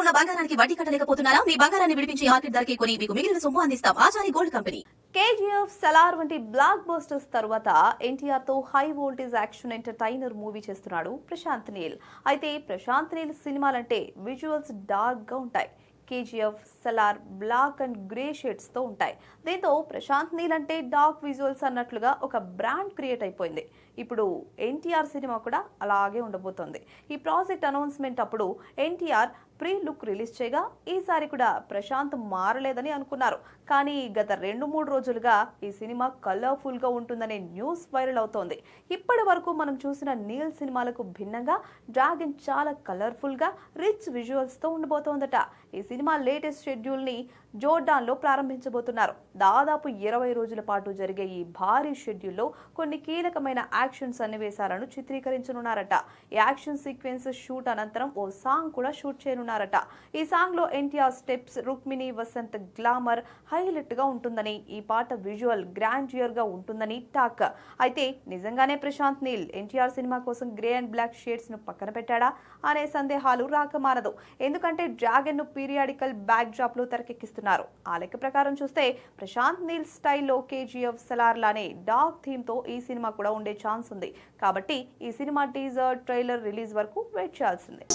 ఇంట్లో ఉన్న బంగారానికి వడ్డీ కట్టలేకపోతున్నారా? మీ బంగారాన్ని విడిపించి మార్కెట్ ధరకే కొని మీకు మిగిలిన సొమ్ము అందిస్తాం. Achari gold company. KGF, Salaar వంటి బ్లాక్ బస్టర్స్ తర్వాత ఎన్టీఆర్ తో high voltage action entertainer movie చేస్తున్నాడు ప్రశాంత్ నీల్. అయితే ప్రశాంత్ నీల్ సినిమాలంటే విజువల్స్ డార్క్ గా ఉంటాయి. KGF, Salaar black and grey shades తో ఉంటాయి. దీంతో ప్రశాంత్ నీల్ అంటే డార్క్ విజువల్స్ అన్నట్లుగా ఒక బ్రాండ్ క్రియేట్ అయిపోయింది. ఇప్పుడు ఎన్టీఆర్ సినిమా కూడా అలాగే ఉండబోతోంది. ఈ ప్రాజెక్ట్ అనౌన్స్మెంట్ అప్పుడు ఎన్టీఆర్ ప్రీ లుక్ రిలీజ్ చేయగా ఈసారి కూడా ప్రశాంత్ మారలేదని అనుకున్నారు. కానీ గత 2-3 రోజులుగా ఈ సినిమా కలర్ఫుల్ గా ఉంటుందనే న్యూస్ వైరల్ అవుతోంది. ఇప్పటి వరకు మనం చూసిన నీల్ సినిమాలకు భిన్నంగా డ్రాగన్ చాలా కలర్ఫుల్ గా రిచ్ విజువల్స్ తో ఉండబోతోందట. ఈ సినిమా లేటెస్ట్ షెడ్యూల్ ని జోర్డాన్ లో ప్రారంభించబోతున్నారు. దాదాపు 20 రోజుల పాటు జరిగే ఈ భారీ షెడ్యూల్లో కొన్ని కీలకమైన యాక్షన్ సన్నివేశాలను చిత్రీకరించనున్నారట. ఈ యాక్షన్ సీక్వెన్స్ షూట్ అనంతరం ఓ సాంగ్ కూడా షూట్ చేయనున్నారట. ఈ సాంగ్ లో NTR steps, Rukmini Vasanth glamour highlight గా ఉంటుందని, ఈ పాట విజువల్ గ్రాండియర్ గా ఉంటుందని టాక్. అయితే నిజంగానే ప్రశాంత్ నీల్ ఎన్టీఆర్ సినిమా కోసం గ్రే అండ్ బ్లాక్ షేడ్స్ ను పక్కన పెట్టాడా అనే సందేహాలు రాకమానదు. ఎందుకంటే డ్రాగన్ ను పీరియాడికల్ బ్యాక్ డ్రాప్ లో తెరకెక్కిస్తున్నారు. ఆ లెక్క ప్రకారం చూస్తే ప్రశాంత్ నీల్ స్టైల్లో కేజీఎఫ్, సలార్ లానే డార్క్ థీమ్ తో ఈ సినిమా కూడా ఉండే ఛాన్స్ ఉంది. కాబట్టి ఈ సినిమా టీజర్, ట్రైలర్ రిలీజ్ వరకు వెయిట్ చేయాల్సిందే.